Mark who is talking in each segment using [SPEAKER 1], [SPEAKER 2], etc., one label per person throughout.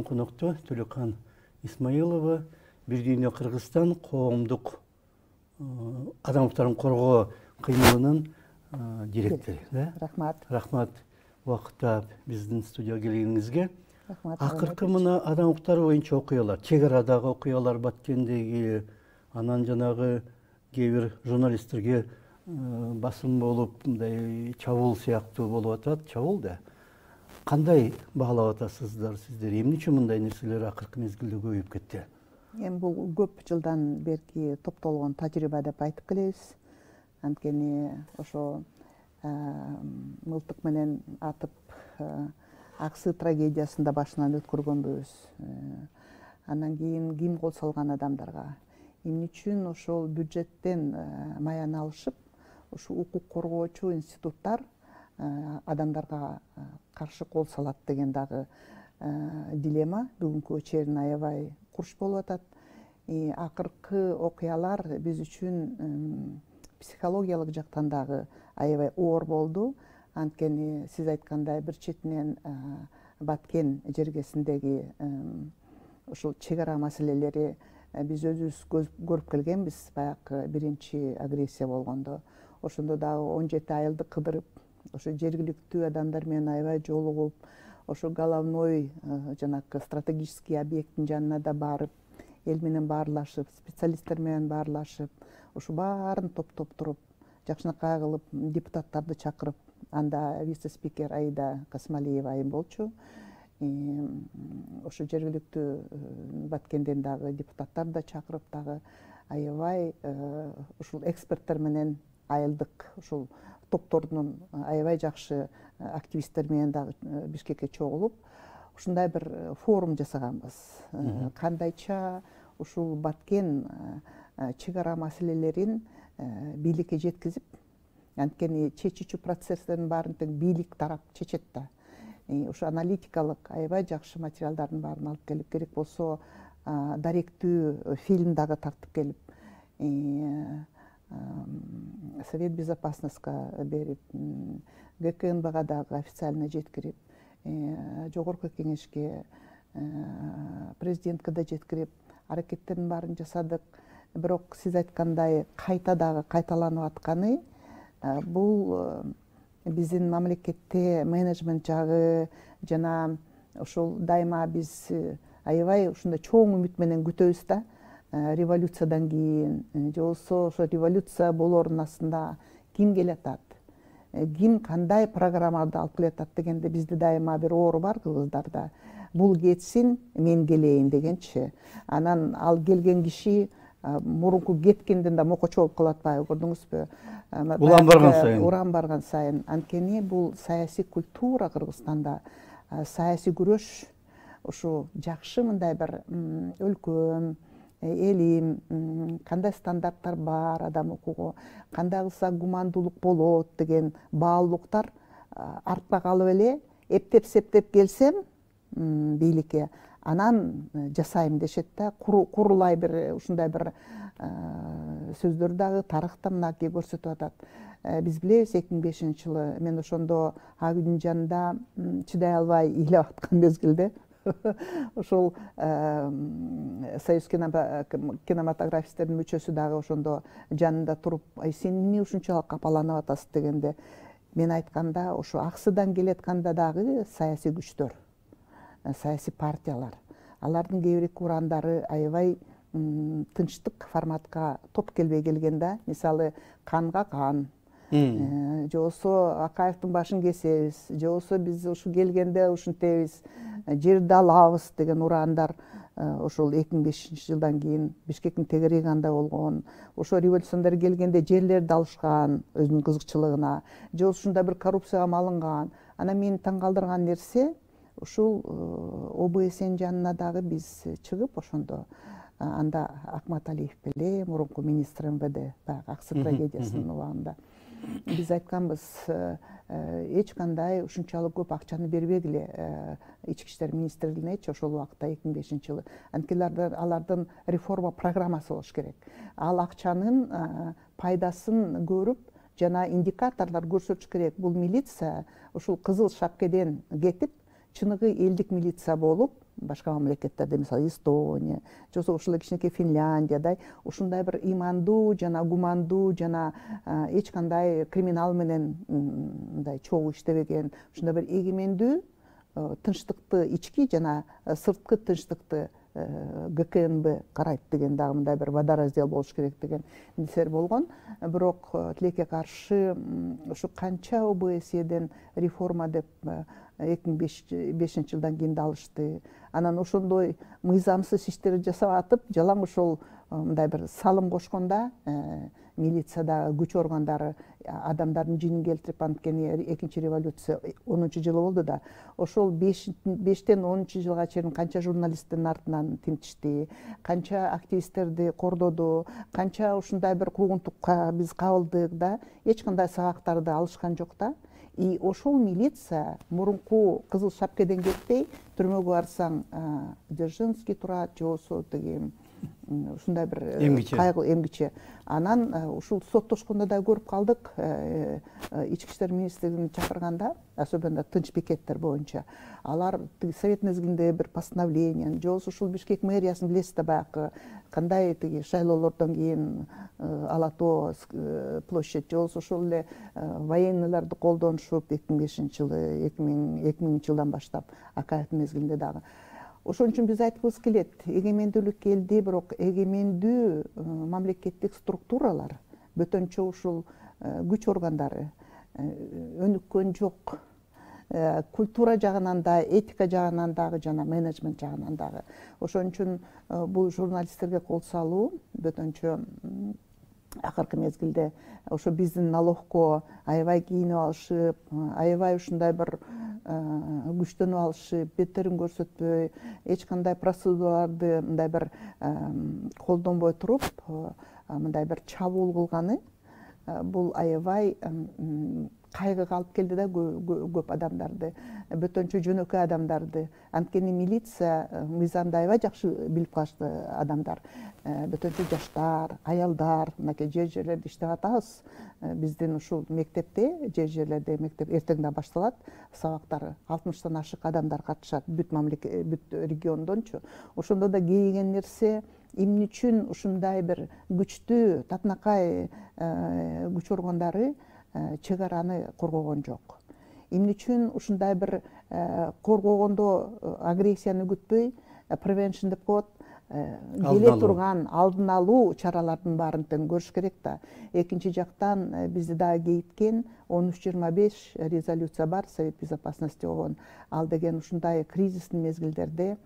[SPEAKER 1] конокто Төлекан Исмаилова, Бир дүйнө Кыргызстан коомдук адам укуктарын коргоо кыймылынын директору. Рахмат убакытта биздин студияга келгениңизге. Акыркы мына адам укуктары боюнча окуялар, чек арадагы окуялар, Баткендеги, анан жанагы кээ бир журналисттерге басым болуп, мындай чабуул сыяктуу болуп атат, чабуул да. Кандай баалап атасыздар сиздер? Эмне үчүн мындай нерселер акыркы мезгилде көбөйүп кетти?
[SPEAKER 2] Эми бул көп жылдан берки топтолгон тажрыйба деп айтып келебиз. Анткени ошо мылтык менен атып Аксы трагедиясында башынан өткөргөнбүз. Андан кийин ким кол салган адамдарга, эмне үчүн ошол бюджеттен маян алышып, ошо укук коргоочу институттар адамдарга каршы кол салат деген дагы дилемма бүгүнкү чээрин аябай курч болуп атат. Акыркы окуялар биз үчүн психологиялык жактан дагы аябай оор болду. Анткени сиз айткандай бир четинен Баткен жергесиндеги ушул чек ара маселелери биз өзүбүз көрүп келгенбиз баягы биринчи агрессия болгондо. Ошондо дагы 17 айылды кыдырып, ошо жергиликтүү адамдар менен аябай жолугуп, ошо головной жанагы стратегический объекттин жанына да барып, эл менен баарлашып, специалисттер менен баарлашып, ошо баарын топтоп туруп, жакшынакай кылып депутаттарды чакырып, анда вице-спикер Аида Касмалиева айым болчу. Ошо жергиликтүү Баткенден дагы депутаттар да чакырып, дагы аябай ушул эксперттер менен айылдык ушул топтордун аябай жакшы активисттер менен дагы Бишкекке чогулуп, ушундай бир форум жасаганбыз. Кандайча ушул Баткен чек ара маселелерин бийликке жеткизип, анткени чечүүчү процесстердин баарын тең бийлик тарап чечет да. Ушу аналитикалык аябай жакшы материалдардын баарын алып келип, керек болсо даректүү фильм дагы тартып келип, Совет безопасностька берип, ГКНБга дагы официально жеткирип, жогорку кеңешке, президентке да жеткирип, аракеттердин баарын жасадык. Бирок сиз айткандай кайта дагы кайталанып атканы бул биздин мамлекетте менеджмент жагы жана ошол дайыма биз аябай ушундай чоң үмүт менен күтөбүз да. Революциядан кийин же болбосо ошо революция болоордун астында ким келатат, ким кандай программаларды алып келатат дегенде бизде дайыма бир оору бар кыргыздарда. Бул кетсин, мен келейин дегенчи. Анан ал келген киши мурунку кеткенден да мокочу болуп калып атпайбы, көрдүңүзбү? Уран барган сайын. Анткени бул саясий культура Кыргызстанда, саясий күрөш ушу жакшы мындай бир өлкөм, элим, кандай стандарттар бар адам укугу, кандай кылса гумандуулук болот деген баалуулуктар артка калып эле, эптеп-септеп келсем бийликке, анан жасайм дешет да. Курулай бир ушундай бир сөздөр дагы тарыхта мынакей көрсөтүп атат. Биз билебиз 2005-жылы мен ошондо Агүдүн жанында чыдай албай ыйлап аткан мезгилде ошол Союз кинематографисттердин мүчөсү дагы ошондо жанында туруп, сен эмне ушунчалык капаланып атасың дегенде, мен айтканда ошо аксыдан келатканда дагы саясий күчтөр, саясий партиялар, алардын кээ бир урандары аябай тынчтык форматка топ келбей келген да. Мисалы, канга кан, же болбосо Акаевдин башын кесебиз, же болбосо биз ушу келгенде ушинтебиз, жерди алабыз деген ураандар ошол 2005-жылдан кийин Бишкектин тегереги кандай болгон, ошо революционер келгенде жерлерди алышкан өзүнүн кызыкчылыгына, же болбосо ушундай бир коррупцияга малынган. Анан мени таң калтырган нерсе, ушул ОБСН жанына дагы биз чыгып, ошондо анда Акматалиев беле, мурунку министр МВД, баягы Аксы трагедиясынын убагында биз айтканбыз, эч кандай ушунчалык көп акчаны бербегиле ички иштер министрлигинечи ошол убакта 2005-жылы. Анткени алардын реформа программасы болуш керек. Ал акчанын пайдасын көрүп, жана индикаторлор көрсөтүш керек. Бул милиция ушул кызыл шапкеден кетип, чыныгы элдик милиция болуп, башка мамлекеттерде, мисалы Эстония, же ошол кичинекей Финляндиядай ушундай бир имандуу жана гумандуу жана эч кандай криминал менен мындай чогуу иштебеген, ушундай бир эгемендүү, тынчтыкты, ички жана сырткы тынчтыкты ГКНБ карайт деген дагы мындай бир водораздел болуш керек деген нерселер болгон. Бирок тилекке каршы ушу канча ОБСЕден реформа деп 2005 жылдан кийин да алышты. Анан ошондой мыйзамсыз иштерди жасап атып, жалаң ошол мындай бир салым кошконда милицияда күч органдары адамдардын жинин келтирип, анткени экинчи революция 10-жылы болду да, ошол 5-тен 10-жылга чейин канча журналисттин артынан тинтишти, канча активисттерди кордоду, канча ушундай бир куугунтукка биз кабылдык да, эч кандай сабактарды алышкан жок да. И ошол милиция мурунку кызыл шапкеден кетпей, түрмөгө барсаң Дзержинский турат, же болбосо тиги ушундай бир кайгы эмгиче. Анан ушул соттошкондо да көрүп калдык, ички иштер министрлигин чакырганда, особенно тынч пикеттер боюнча, алар совет мезгилинде бир постановление, же болбосо ушул Бишкек мэриясын билесиз да, баягы кандай тиги шайлоолордон кийин Ала Тоо площадь, же болбосо ошол эле военныйларды колдонушуп 2005-жылы, 2000 жылдан баштап Акаевдин мезгилинде дагы. Ошон үчүн биз айткыбыз келет, эгемендүүлүк келди, бирок эгемендүү мамлекеттик структуралар, бөтөнчө ушул күч органдары өнүккөн жок. Культура жагынан да, этика жагынан дагы жана менеджмент жагынан дагы. Ошон үчүн бул журналисттерге кол салуу бөтөнчө акыркы мезгилде ошо биздин налогко аябай кийинип алышып, аябай ушундай бир күчтөнүп алышып, беттерин көрсөтпөй, эч кандай процедураларды мындай бир колдонбой туруп, мындай бир чабуул кылганы бул аябай кайгыга алып келди да көп адамдарды, бөтөнчө жөнөкөй адамдарды. Анткени милиция мыйзамды аябай жакшы билип калышты адамдар. Бөтөнчө жаштар, аялдар, мынакей жерлерде иштеп атабыз. Биздин ушул мектепте, жерлерде мектеп эртең башталат, сабактары 60-тан ашык адамдар катышат, бүт региондончу. Ошондо да кейген нерсе, эмне үчүн ушундай бир күчтүү татынакай күч органдары чек араны коргогон жок. Эмне үчүн ушундай бир коргогондо агрессияны күтпөй, prevention деп коет, келе турган алдын алуу чаралардын баарын тең көрүш керек да. Экинчи жактан бизди дагы кейиткен 1325 резолюция бар, Совет Безопасности болгон. Ал деген ушундай кризистин мезгилдерде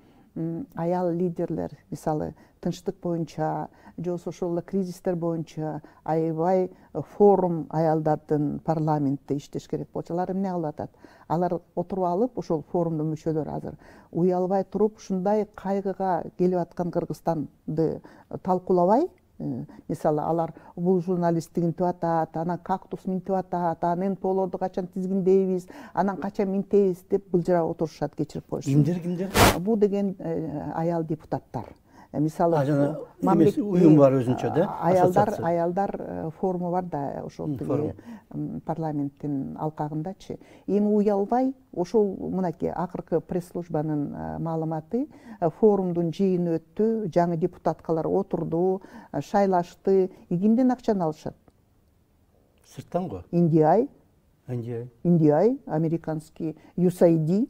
[SPEAKER 2] аял лидерлер, мисалы тынчтык боюнча, же ошол эле кризистер боюнча аябай форум аялдардын парламентте иштеш керек болчу. Алар эмне кылып атат? Алар отуруп алып, ошол форумдун мүчөлөрү азыр уялбай туруп, ушундай кайгыга келип аткан Кыргызстанды талкуулабай, мисалы алар бул журналист тигинтип атат, анан кактус минтип атат, анан НПОлорду качан тизгиндейбиз, анан качан минтебиз деп былжырап отурушат, кечирип коюшат.
[SPEAKER 1] Кимдер?
[SPEAKER 2] Бул деген аял депутаттар. Мисалы
[SPEAKER 1] уюм бар өзүнчө да?
[SPEAKER 2] Аялдар форуму бар да, ошол парламенттин алкагындачы. Эми уялбай, ошол мынакей акыркы пресс-службанын маалыматы, форумдун жыйыны өттү, жаңы депутаткалар отурду, шайлашты. Кимден акчаны алышат?
[SPEAKER 1] Сырттан го?
[SPEAKER 2] Индиай, американский USAID.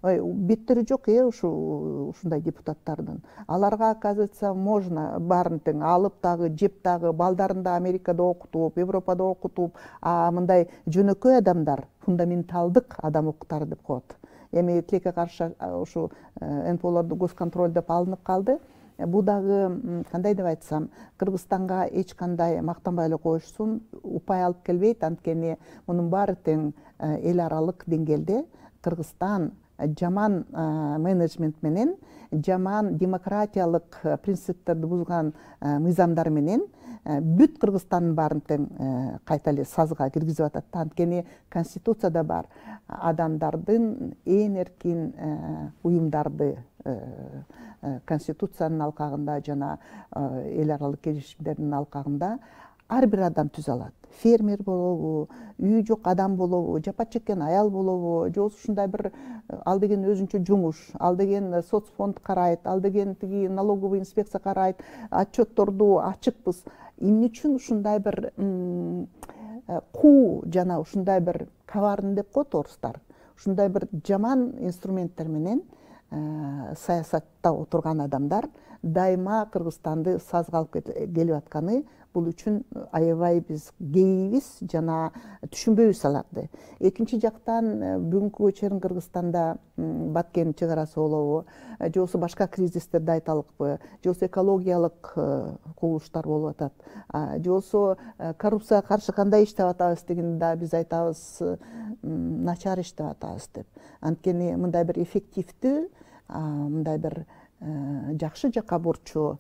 [SPEAKER 2] Беттери жок ушундай депутаттардын. Аларга, оказывается, можно баарын тең алып дагы, жеп дагы, балдарын да Америкада окутуп, Европада окутуп, мындай жөнөкөй адамдар, фундаменталдык адам укуктары деп коет. Эми тилекке каршы ушу НПОлорду госконтроль деп алынып калды. Бул дагы кандай деп айтсам, Кыргызстанга эч кандай мактанбай эле коюшсун, упай алып келбейт, анткени мунун баары тең эл аралык деңгээлде Кыргызстан жаман менеджмент менен, жаман демократиялык принциптерди бузган мыйзамдар менен бүт Кыргызстандын баарын тең кайта эле сазга киргизип атат. Анткени конституцияда бар адамдардын эң эркин уюмдарды конституциянын алкагында жана эл аралык келишимдердин алкагында ар бир адам түзө алат. Фермер болобу, үйү жок адам болобу, жапа чеккен аял болобу, же болбосо ушундай бир ал деген өзүнчө жумуш, ал деген соцфонд карайт, ал деген тиги налоговый инспекция карайт, отчетторду ачыкпыз. Эмне үчүн ушундай бир куу жана ушундай бир коварный деп коет орустар. Ушундай бир жаман инструменттер менен саясатта отурган адамдар дайыма Кыргызстанды сазга алып келип атканы бул үчүн аябай биз кейибиз жана түшүнбөйбүз аларды. Экинчи жактан бүгүнкү чейин Кыргызстанда Баткен чек арасы болобу, же болбосо башка кризистерди айталыкпы, же болбосо экологиялык кубулуштар болуп атат, же болбосо коррупцияга каршы кандай иштеп атабыз дегенде да биз айтабыз начар иштеп атабыз деп. Анткени мындай бир эффективдүү, мындай бир жакшы жакка бурчу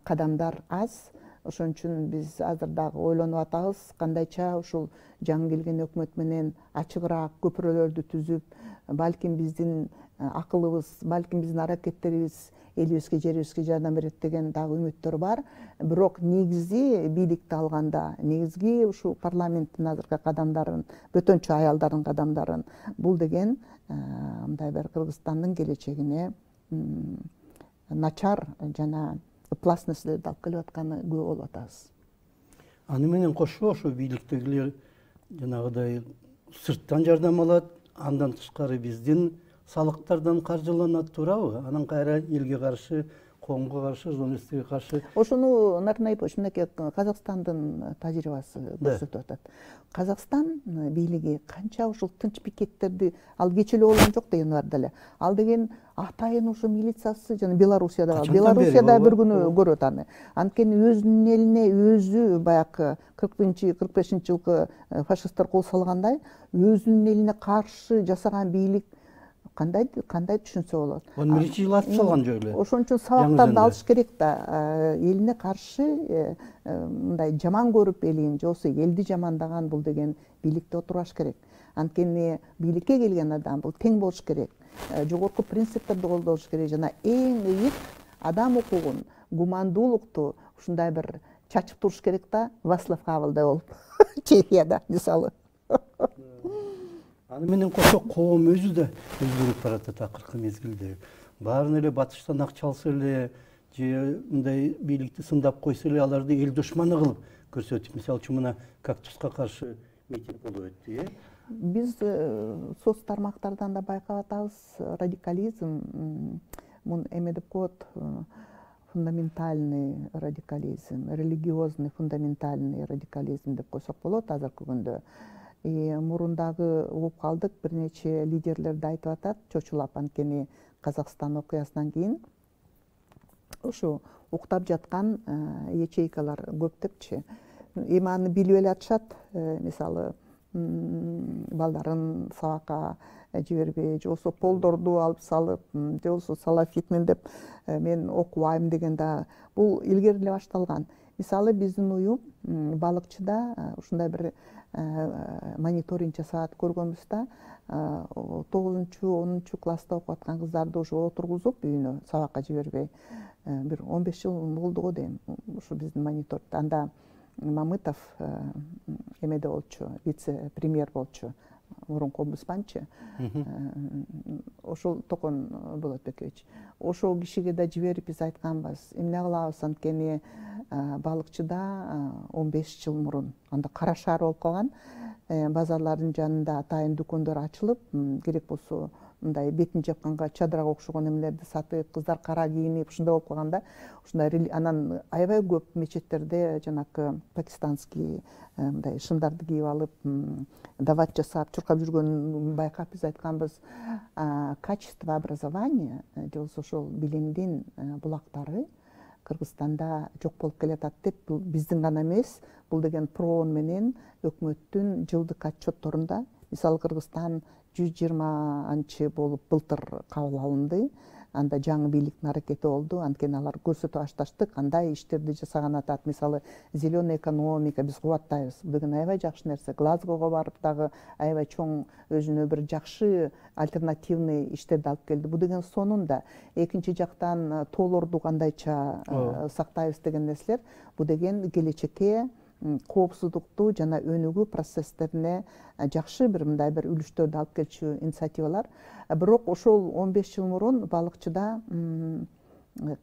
[SPEAKER 2] кадамдар аз. Ошон үчүн биз азыр дагы ойлонуп атабыз, кандайча ушул жаңы келген өкмөт менен ачыгыраак көпүрөлөрдү түзүп, балким биздин акылыбыз, балким биздин аракеттерибиз элибизге, жерибизге жардам берет деген дагы үмүттөр бар. Бирок негизи бийликти алганда, негизги ушул парламенттин азыркы кадамдарын, бөтөнчө аялдардын кадамдарын, бул деген мындай бир Кыргызстандын келечегине начар жана ыплас нерселерди алып келип атканы күбө болуп атабыз.
[SPEAKER 1] Аны менен кошо ошо бийликтегилер жанагыдай сырттан жардам алат, андан тышкары биздин салыктардан каржыланат, туурабы? Анан кайра элге каршы, коомго каршы, журналисттерге каршы.
[SPEAKER 2] Ошону Нарынайбович, мынакей Казакстандын тажрыйбасы көрсөтүп атат. Казакстан бийлиги канча ушул тынч пикеттерди, ал кече эле болгон жок деген бар деле. Ал деген атайын ушу милициясы жана Белоруссияда бир күнү көрөт аны. Анткени өзүнүн элине өзү баягы 40-45 жылкы фашисттер кол салгандай, өзүнүн элине каршы жасаган бийлик кандай түшүнсө болот.
[SPEAKER 1] Оны биринчи жыл ачып салган жок эле.
[SPEAKER 2] Ошон үчүн сабактарды алыш керек да. Элине каршы мындай жаман көрүп элин, же болбосо элди жамандаган бул деген бийликте отурбаш керек. Анткени бийликке келген адам бул тең болуш керек. Жогорку принциптерди колдош керек жана эң ыйык адам укугун, гумандуулукту ушундай бир чачып туруш керек да, Вацлав Хавелдай болуп. Чехияда мисалы.
[SPEAKER 1] Аны менен кошо коом өзү да өзгөрүп баратат акыркы мезгилде. Баарын эле батыштан акча алса эле, же мындай бийликти сындап койсо эле аларды эл душманы кылып көрсөтүп, мисалы үчүн мына кактуска каршы митинг болуп өттү, э?
[SPEAKER 2] Биз соц тармактардан да байкап атабыз, радикализм, мун эме деп коет, фундаментальный радикализм, религиозный фундаментальный радикализм деп койсок болот азыркы күндө. Мурундагы угуп калдык, бир нече лидерлерди айтып атат, чочулап, анткени Казакстан окуясынан кийин ушу уктап жаткан ячейкалар көп депчи. Эми аны билип эле атышат, мисалы балдарын сабакка жибербей, же болбосо полдорду алып салып, же болбосо салафитмин деп мен окубайм деген да бул илгери эле башталган. Мисалы биздин уюм балыкчыда ушундай бир мониторинг жасап көргөнбүз да, 9-10 класста окуп аткан кыздарды ушу отургузуп үйүнө сабакка жибербей, бир 15 жыл болду го дейм, ушу биздин мониторингде. Анда Мамытов эмеде болчу, вице-премьер болчу, мурунку омбудсманчы, ошол Токон Болотбекович. Ошол кишиге да жиберип биз айтканбыз, эмне кылабыз, анткени балыкчыда 15 жыл мурун анда кара шаар болуп калган, базарлардын жанында атайын дүкөндөр ачылып, керек болсо мындай бетин жапканга чадырага окшогон эмелерди сатып, кыздар кара кийинип, ушундай болуп калганда, ушундай анан аябай көп мечеттерде жанакы пакистанский мындай шымдарды кийип алып, давать жасап, чуркап жүргөнүн байкап биз айтканбыз, качество образования, же болбосо ошол билимдин булактары Кыргызстанда жок болуп келатат деп, бул биздин гана эмес, бул деген проон менен өкмөттүн жылдык отчетторунда, мисалы Кыргызстан 120-нчы болуп былтыр кабыл алынды. Анда жаңы бийликтин аракети болду, анткени алар көрсөтүп башташты, кандай иштерди жасаган атат. Мисалы зеленый экономика биз кубаттайбыз. Бул деген аябай жакшы нерсе. Глазгого барып дагы аябай чоң өзүнө бир жакшы альтернативный иштерди алып келди. Бул деген сонунда экинчи жактан тоолорду кандайча сактайбыз деген нерселер. Бул деген келечекке коопсуздукту жана өнүгүү процесстерине жакшы бир мындай бир үлүштөрдү алып келчү инициативалар. Бирок ошол 15 жыл мурун балыкчыда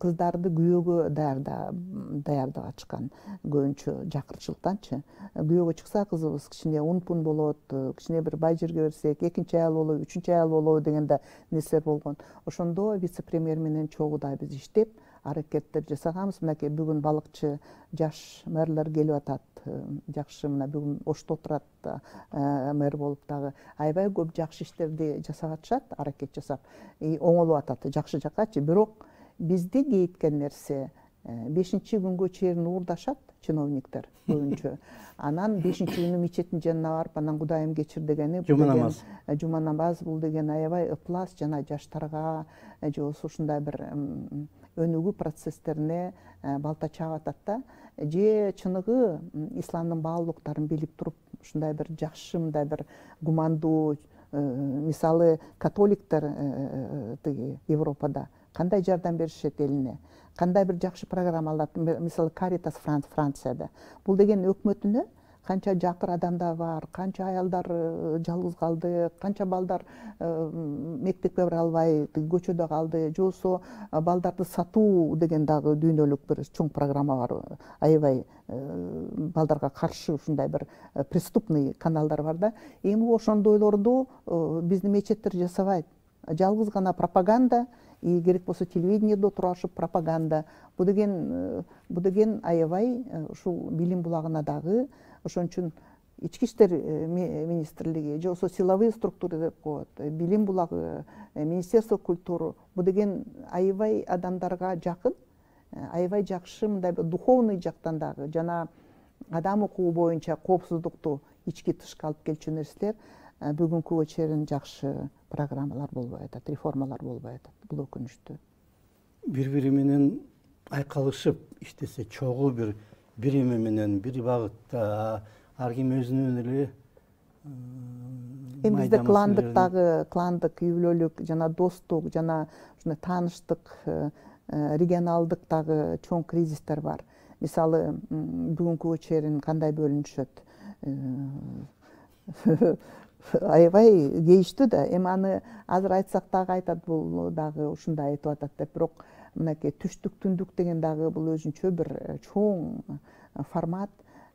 [SPEAKER 2] кыздарды күйөөгө даярдап ачкан, көбүнчө жакырчылыктанчы. Күйөөгө чыкса кызыбыз кичине унпун болот, кичине бир бай жерге берсек, экинчи аял болобу, үчүнчү аял болобу деген да нерселер болгон. Ошондо вице-премьер менен чогуу да биз иштеп, аракеттер жасаганбыз. Мынакей бүгүн балыкчы жаш мэрлер келип атат. Жакшы мына бүгүн Ошто турат мэр болуп дагы аябай көп жакшы иштерди жасап атышат, аракет жасап, оңолуп атат жакшы жаккачы. Бирок бизди кейиткен нерсе 5-күнгө чейин уурдашат чиновниктер көбүнчө. Анан 5-күнү мечеттин жанына барып, анан Кудайым кечир дегени жума намаз бул деген аябай ыплас жана жаштарга же ушундай бир өнүгүү процесстерине балта чаап атат да. Же чыныгы исламдын баалуулуктарын билип туруп, ушундай бир жакшы мындай бир гумандуу, мисалы католиктер Европада кандай жардам беришет элине, кандай бир жакшы программалар, мисалы Каритас Францияда. Бул деген өкмөтүнө канча жакыр адамдар бар, канча аялдар жалгыз калды, канча балдар мектепке бара албай көчөдө калды, же болбосо балдарды сатуу деген дагы дүйнөлүк бир чоң программа бар. Аябай балдарга каршы ушундай бир преступный каналдар бар да. Эми ошондойлорду биздин мечеттер жасабайт. Жалгыз гана пропаганда, керек болсо телевидениеде отурушуп пропаганда. Бул деген аябай ушул билим булагына дагы, ошон үчүн ички иштер министрлиги же болсо силовые структуры деп коет, билим булагы, министерство культуры, бул деген аябай адамдарга жакын, аябай жакшы мындай духовный жактан дагы жана адам укугу боюнча коопсуздукту ички тышка алып келчү нерселер бүгүнкүгө чейин жакшы программалар болбой атат, реформалар болбой атат. Бул өкүнүчтүү.
[SPEAKER 1] Бири менен айкалышып иштесе, чогуу бир эме менен, бир багытта, ар ким өзүнүн эле
[SPEAKER 2] эми бизде кландык, үй-бүлөлүк жана достук жана ушундай тааныштык, регионалдык дагы чоң кризистер бар. Мисалы, бүгүнкүгө чейин кандай бөлүнүшөт? Аябай кейиштүү да. Эми аны азыр айтсак дагы айтат, бул дагы ушундай айтып атат деп. Бирок мынакей түштүк түндүк деген дагы бул өзүнчө бир чоң формат.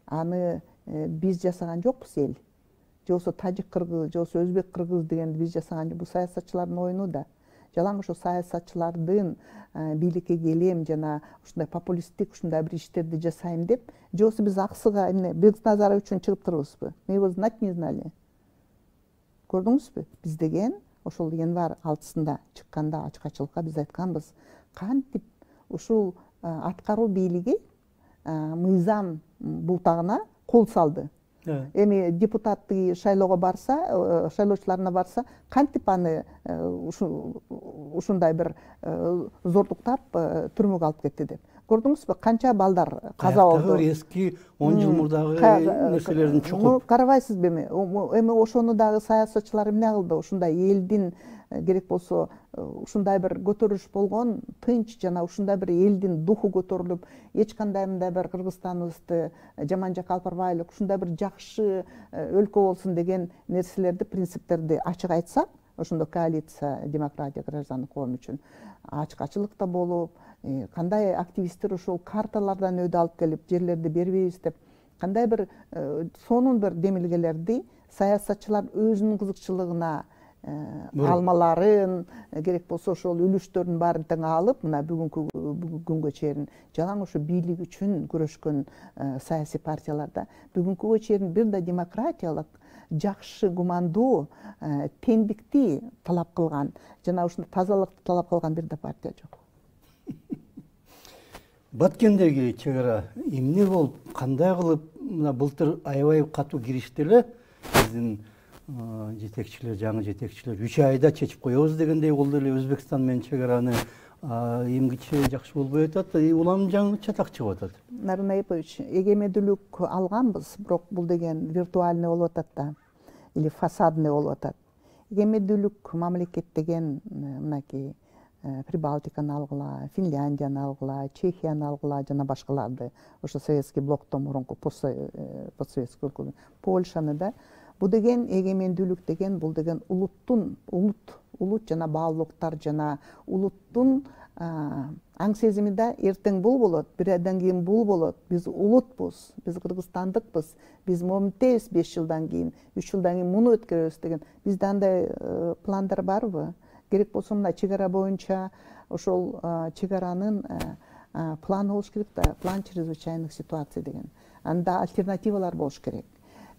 [SPEAKER 2] Аны биз жасаган жокпуз эл. Же болбосо тажик кыргыз, же болбосо өзбек кыргыз дегенди биз жасаган жок. Бул саясатчылардын оюну да. Жалаң ошо саясатчылардын бийликке келем жана ушундай популисттик ушундай бир иштерди жасайм деп, же болбосо биз аксыга эмне Бекназаров үчүн чыгып турбузбу? Мы его знать не знали. Көрдүңүзбү? Биз деген ошол январь 6-сында чыкканда ачкачылыкка биз айтканбыз, кантип ушул аткаруу бийлиги мыйзам бултагына кол салды. Эми депутаттык шайлоого барса, шайлоочуларына барса, кантип аны ушундай бир зордуктап түрмөгө алып кетти деп. Көрдүңүзбү, канча балдар каза болду?
[SPEAKER 1] Эски 10 жыл мурдагы нерселердин чокуп.
[SPEAKER 2] Карабайсызбы эми? Эми ошону дагы саясатчылар эмне кылды? Ушундай элдин керек болсо ушундай бир көтөрүлүш болгон, тынч жана ушундай бир элдин духу көтөрүлүп, эч кандай мындай бир Кыргызстаныбызды жаман жакка алып барбайлык, ушундай бир жакшы өлкө болсун деген нерселерди, принциптерди ачык айтсак, ошондо коалиция демократия граждандык коом үчүн ачкачылык да болуп, кандай активисттер ошол карталардан өйдө алып келип жерлерди бербейбиз деп, кандай бир сонун бир демилгелерди саясатчылар өзүнүн кызыкчылыгына алмаларын, керек болсо ошол үлүштөрдүн баарын тең алып, мына бүгүнкү күнгө чейин жалаң ошо бийлик үчүн күрөшкөн саясий партияларда бүгүнкүгө чейин бир да демократиялык, жакшы, гумандуу, теңдикти талап кылган жана ушундай тазалыкты талап кылган бир да партия жок.
[SPEAKER 1] Баткендеги чек ара эмне болуп, кандай кылып, мына былтыр аябай катуу киришти эле биздин жетекчилер, жаңы жетекчилер 3 айда чечип коебуз дегендей болду эле. Өзбекстан менен чек араны эмгиче жакшы болбой атат, улам жаңы чатак чыгып атат.
[SPEAKER 2] Нарин Айпович, эгемендүүлүк алганбыз, бирок бул деген виртуальный болуп атат да, или фасадный болуп атат. Эгемендүүлүк мамлекет деген мынакей Прибалтиканы алгыла, Финляндияны алгыла, Чехияны алгыла, жана башкаларды, ошо советский блоктон мурунку постсоветский өлкө, Польшаны да. Бул деген эгемендүүлүк деген, бул деген улут жана баалуулуктар жана улуттун аң сезими да, эртең бул болот, бир айдан кийин бул болот, биз улутпуз, биз кыргызстандыкпыз, биз момунтебиз 5 жылдан кийин, 3 жылдан кийин муну өткөрөбүз деген. Бизде андай пландар барбы? Керек болсо мына чек ара боюнча ошол чек аранын планы болуш керек да, план чрезвычайных ситуаций деген. Анда альтернативалар болуш керек.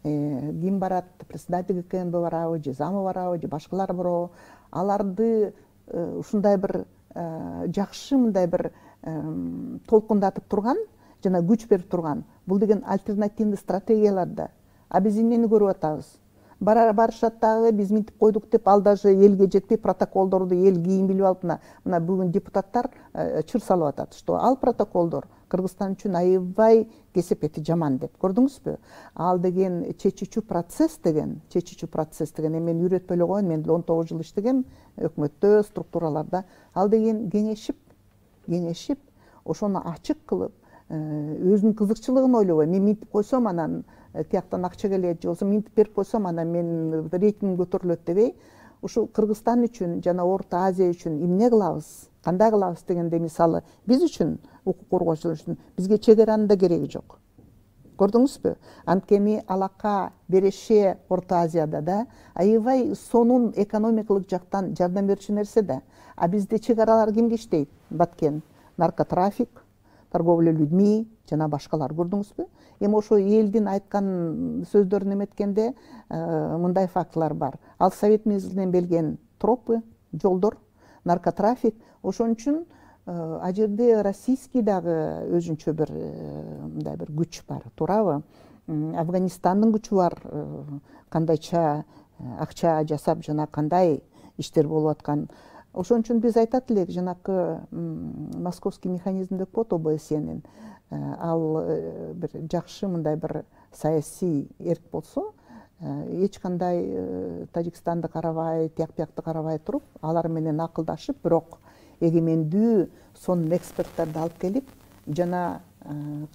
[SPEAKER 2] Ким барат, председатель ГКНБ барабы, же замы барабы, же башкалар барабы, аларды ушундай бир жакшы мындай бир толкундатып турган жана күч берип турган, бул деген альтернативный стратегиялар да. А биз эмнени көрүп атабыз? Барышат дагы биз мынтип койдук деп, ал даже элге жетпей протоколдорду эл кийин билип алып, мына бүгүн депутаттар чыр салып атат, что ал протоколдор Кыргызстан үчүн аябай кесепети жаман деп. Көрдүңүзбү? Ал деген чечүүчү процесс деген, мен үйрөтпөй эле коеюн, мен 19 жыл иштегем өкмөттө, структураларда. Ал деген кеңешип, ошону ачык кылып, өзүнүн кызыкчылыгын ойлобой, мен мынтип койсом анан тияктан акча келет, же болбосо мынтип берип койсом анан мен рейтингим көтөрүлөт дебей, ушу Кыргызстан үчүн жана Орто Азия үчүн эмне кылабыз, кандай кылабыз дегенде, мисалы биз үчүн, укук коргоочулар үчүн бизге чек аранын да кереги жок. Көрдүңүзбү? Анткени алака береше Орто Азияда да аябай сонун экономикалык жактан жардам берүүчү нерсе да. А бизде чек аралар кимге иштейт? Баткен, наркотрафик, торговля людьми жана башкалар. Көрдүңүзбү? Эми ошо элдин айткан сөздөрүн эметкенде мындай фактылар бар. Ал совет мезгилинен белген тропы, жолдор, наркотрафик. Ошон үчүн а жерде российский дагы өзүнчө бир мындай бир күч бар, туурабы? Афганистандын күчү бар, кандайча акча жасап жана кандай иштер болуп аткан. Ошон үчүн биз айтат элек, жанакы московский механизм деп коет ОБСЕнин, ал бир жакшы мындай бир саясий эрк болсо, эч кандай Тажикстанды карабай, тияк-биякты карабай туруп, алар менен акылдашып, бирок эгемендүү сонун эксперттарды алып келип, жана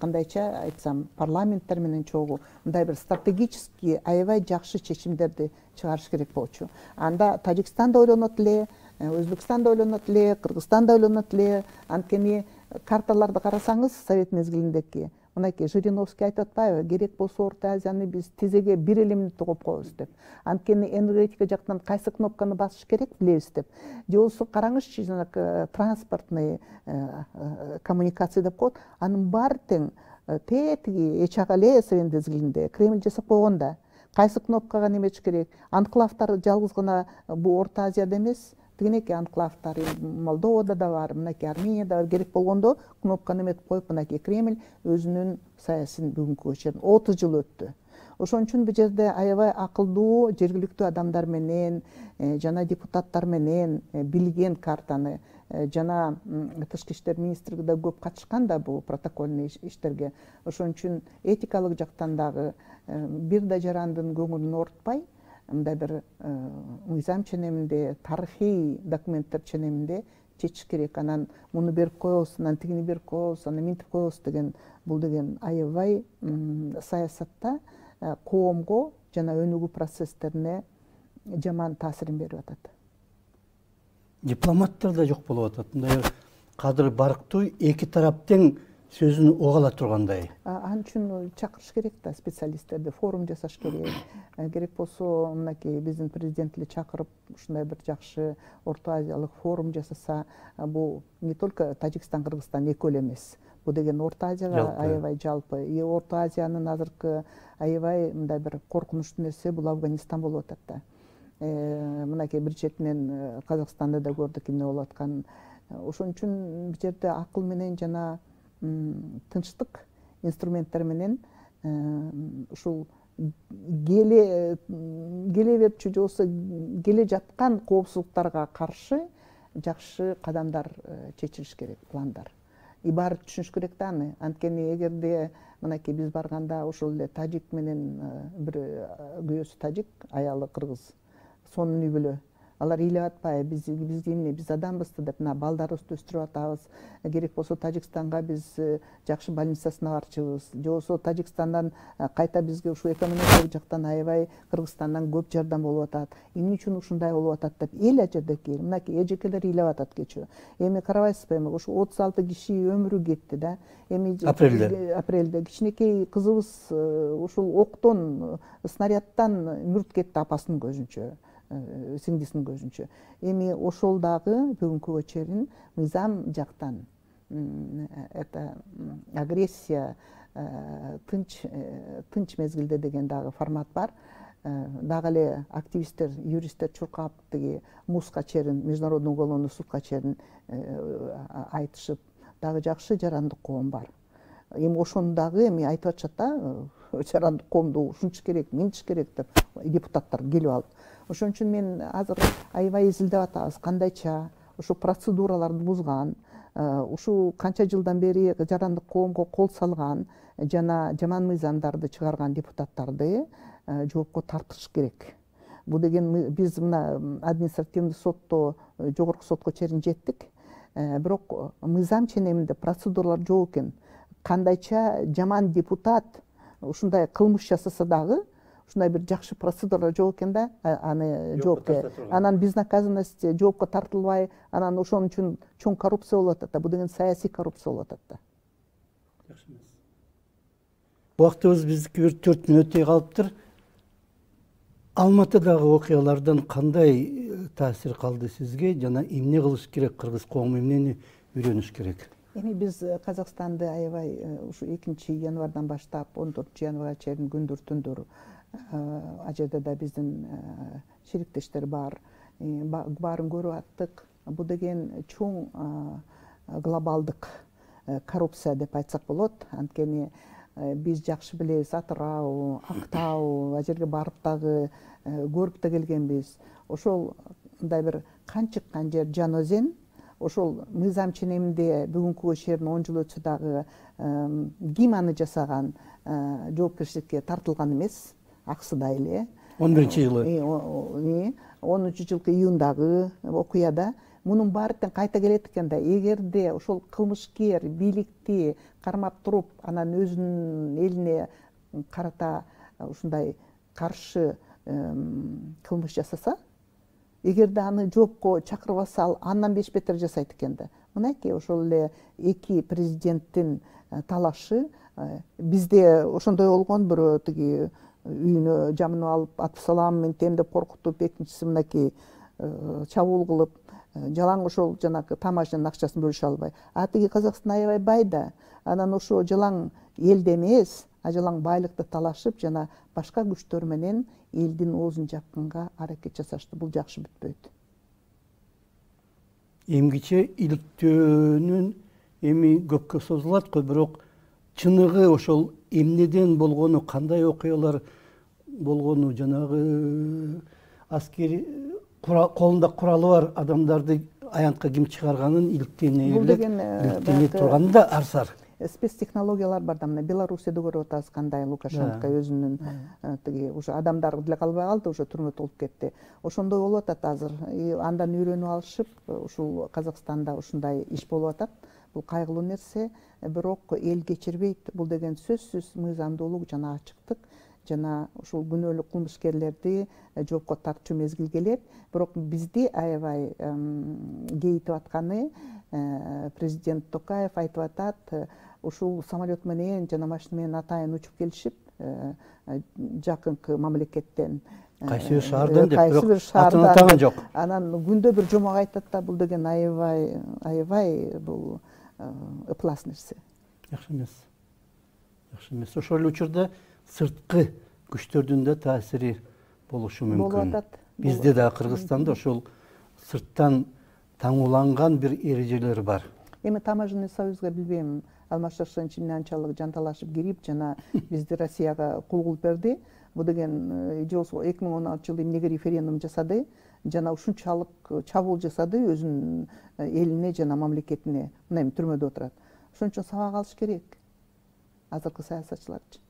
[SPEAKER 2] кандайча айтсам, парламенттер менен чогуу мындай бир стратегический аябай жакшы чечимдерди чыгарыш керек болчу. Анда Тажикстан да ойлонот эле, Өзбекстан да ойлонот эле, Кыргызстан да ойлонот эле. Анткени карталарды карасаңыз, совет мезгилиндеги, мынакей Жириновский айтып атпайбы, керек болсо Орто Азияны биз тизеге бир элементти коюп коебуз деп. Анткени энергетика жактан кайсы кнопканы басыш керек билебиз деп. Же болбосо караңызчы, жанакы транспортный коммуникация деп коет, анын баары тең тетиги Эчагале совет мезгилинде Кремль жасап койгон да. Кайсы кнопкага неметиш керек? Анклавтар жалгыз гана бул Орто Азияда эмес, тигинеки анклавтар Молдовада да бар, мынакей Арменияда бар. Керек болгондо кнопканы эметип коюп, мынакей Кремль өзүнүн саясатын бүгүнкүгө чейин 30 жыл өттү. Ошон үчүн бул жерде аябай акылдуу жергиликтүү адамдар менен жана депутаттар менен билген картаны жана тышкы иштер министрлиги да көп катышкан да бул протокольный иштерге. Ошон үчүн этикалык жактан дагы бир да жарандын көңүлүн оорутпай, мындай бир мыйзам ченеминде, тарыхый документтер ченеминде чечиш керек. Анан муну берип коебуз, анан тигини берип коебуз, анан мынтип коебуз деген, бул деген аябай саясатта коомго жана өнүгүү процесстерине жаман таасирин берип атат.
[SPEAKER 1] Дипломаттар да жок болуп атат. Мындай кадыр барктуу эки тарап тең сөзүн угала тургандай.
[SPEAKER 2] Ал үчүн чакырыш керек да специалисттерди, форум жасаш керек. Керек болсо мынакей биздин президент эле чакырып, ушундай бир жакшы Орто Азиялык форум жасаса, бул не только Тажикстан, Кыргызстан экөө эле эмес. Бул деген Орто Азияга аябай жалпы. Орто Азиянын азыркы аябай мындай бир коркунучтуу нерсе бул Афганистан болуп атат да. Мынакей бир четинен Казакстанда да көрдүк эмне болуп атканын. Ошон үчүн бул жерде акыл менен жана тынчтык инструменттер менен ушул келе берчү же болбосо келе жаткан коопсуздуктарга каршы жакшы кадамдар чечилиш керек, пландар. Баары түшүнүш керек да аны. Анткени эгерде мынакей биз барганда ошол эле тажик менен бир күйөөсү тажик, аялы кыргыз, сонун үй бүлө. алар ыйлап атпайбы, биз эмне, биз адамбыз деп мына балдарыбызды өстүрүп атабыз. Керек болсо Тажикстанга биз жакшы больницасына барчыбыз. Же болсо Тажикстандан кайта бизге ушу экономикалык жактан аябай Кыргызстандан көп жардам болуп атат. Эмне үчүн ушундай болуп атат деп эл ажердеки мынакей эжекелер ыйлап атат кечээ. Эми карабайсызбы, ушу 36 киши өмүрү кетти да. Эми апрелде кичинекей кызыбыз ушул октон, снарядтан мүрт кетти апасынын көзүнчө, сиңдисинин көзүнчө. Эми ошол дагы бүгүнкүгө чейин мыйзам жактан это агрессия тынч мезгилде деген дагы формат бар. Дагы эле активисттер, юристтер чуркап тиги МУСка чейин, Международный уголовный судка чейин айтышып, дагы жакшы жарандык коом бар. Эми ошону дагы эми айтып атышат да, жарандык коомду ушунчу керек, мынчы керек деп депутаттар келип алып. Ошон үчүн мен азыр аябай изилдеп атабыз, кандайча ушу процедураларды бузган, ушу канча жылдан бери жарандык коомго кол салган жана жаман мыйзамдарды чыгарган депутаттарды жоопко тартыш керек. Бул деген биз мына административдик сотто, жогорку сотко чейин жеттик. Бирок мыйзам ченеминде процедуралар жок экен. Кандайча жаман депутат ушундай кылмыш жасаса дагы, ушундай бир жакшы процедура жок экен да, аны жоопко, анан безнаказанность жоопко тартылбай, анан ошон үчүн чоң коррупция болуп атат да, бул деген саясий коррупция болуп атат да.
[SPEAKER 1] Жакшы эмес. Убактыбыз биздики бир 4 мүнөттөй калыптыр. Алматыдагы окуялардан кандай таасир калды сизге жана эмне кылыш керек, кыргыз коому эмнени үйрөнүш керек?
[SPEAKER 2] Эми биз Казакстанды аябай ушу 2-январдан баштап 14 январга чейин күндүр түндүр ал жерде да биздин шериктештер бар. Баарын көрүп аттык. Бул деген чоң глобалдык коррупция деп айтсак болот. Анткени биз жакшы билебиз, Атырау, Актау, ал жерге барып дагы көрүп да келгенбиз. Ошол мындай бир канчыккан жер Жан Өзен. Ошол мыйзам ченеминде бүгүнкүгө чейин 10 жыл өтсө дагы ким аны жасаган жоопкерчиликке тартылган эмес, аксыдай эле.
[SPEAKER 1] 11-жылы.
[SPEAKER 2] 10-жылкы июндагы окуяда мунун баары кайта келет экен да. Эгерде ошол кылмышкер бийликти кармап туруп, анан өзүнүн элине карата ушундай каршы кылмыш жасаса, эгерде аны жоопко чакырбаса, ал андан 5 бетер жасайт экен да. Мынакей ошол эле эки президенттин талашы. Бизде ошондой болгон, бирөө тиги үйүнө жамынып алып, атып салам ментем деп коркутуп, экинчиси мынакей чабуул кылып, жалаң ошол жанагы тамашанын акчасын бөлүшө албай. Тиги Казакстан аябай бай да. Анан ошо жалаң элде эмес, жалаң байлыкты талашып, жана башка күчтөр менен элдин оозун жапканга аракет жасашты. Бул жакшы бүтпөйт.
[SPEAKER 1] Эмгиче иликтөөнүн эми көпкө созулат го, бирок чыныгы ошол эмнеден болгону, кандай окуялар болгону, жанагы аскери колунда куралы бар адамдарды аянтка ким чыгарганын иликтене турганы да арсар.
[SPEAKER 2] Спецтехнологиялар бар да, мына Белоруссияда көрүп атабыз кандай Лукашенко өзүнүн тиги уже адамдар деле калбай калды, уже түрмө толуп кетти. Ошондой болуп атат азыр. Андан үйрөнүп алышып, ушул Казакстанда ушундай иш болуп атат. Бул кайгылуу нерсе, бирок эл кечирбейт. Бул деген сөзсүз мыйзамдуулук жана ачыктык, жана ушул күнөөлүү кылмышкерлерди жоопко тартчу мезгил келет. Бирок бизди аябай кейитип атканы, президент Токаев айтып атат, ушул самолет менен жана машина менен атайын учуп келишип, жакынкы мамлекеттен,
[SPEAKER 1] кайсы бир шаардан деп, бирок атын атаган жок.
[SPEAKER 2] Анан күндө бир жомок айтат да, бул деген аябай бул ыплас нерсе.
[SPEAKER 1] Жакшы эмес. Жакшы эмес. Ошол эле учурда сырткы күчтөрдүн да таасири болушу мүмкүн. Бизде да Кыргызстанда ошол сырттан таңууланган бир эрежелер бар.
[SPEAKER 2] Эми таможенный союзга билбейм, алмашташкан ичине анчалык жанталашып кирип, жана бизди Россияга кул кылып берди. Бул деген же болсо 2016-жылы эмнеге референдум жасады, жана ушунчалык чабуул жасады өзүнүн элине жана мамлекетине. Мына эми түрмөдө отурат. Ошон үчүн сабак алыш керек азыркы саясатчылар үчүн.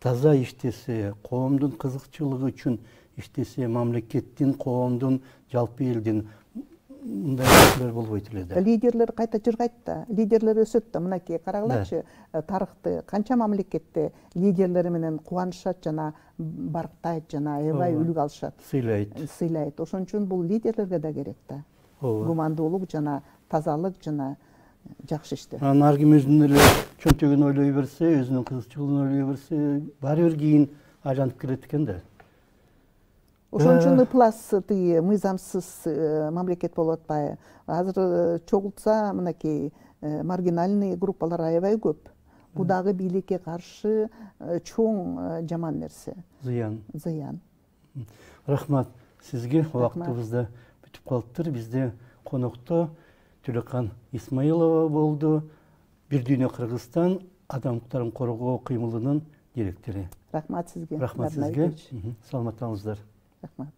[SPEAKER 1] Таза иштесе, коомдун кызыкчылыгы үчүн иштесе мамлекеттин, коомдун, жалпы элдин мындай нерселер болбойт эле да.
[SPEAKER 2] Лидерлер кайта жыргайт да, лидерлер өсөт да. Мынакей карагылачы, тарыхты канча мамлекетте лидерлери менен кубанышат жана барктайт жана аябай үлгү алышат. Сыйлайт. Ошон үчүн бул лидерлерге да керек да. Гумандуулук жана тазалык жана жакшы иштер.
[SPEAKER 1] Анан ар ким өзүнүн эле чөнтөгүн ойлой берсе, өзүнүн кызыкчылыгын ойлой берсе, баары бир кийин айланып келет экен да.
[SPEAKER 2] Ошон үчүн ыплас тиги мыйзамсыз мамлекет болуп атпайбы? Азыр чогултса мынакей маргинальный группалар аябай көп. Бул дагы бийликке каршы чоң жаман нерсе. Зыян.
[SPEAKER 1] Рахмат сизге. Убактыбыз да бүтүп калыптыр. Бизде конокто Түлекан Исмаилова болду. Бир дүйнө Кыргызстан адам укуктарын коргоо кыймылынын директору.
[SPEAKER 2] Рахмат сизге.
[SPEAKER 1] Рахмат сизге. Саламат болуңуздар.
[SPEAKER 2] Рахмат.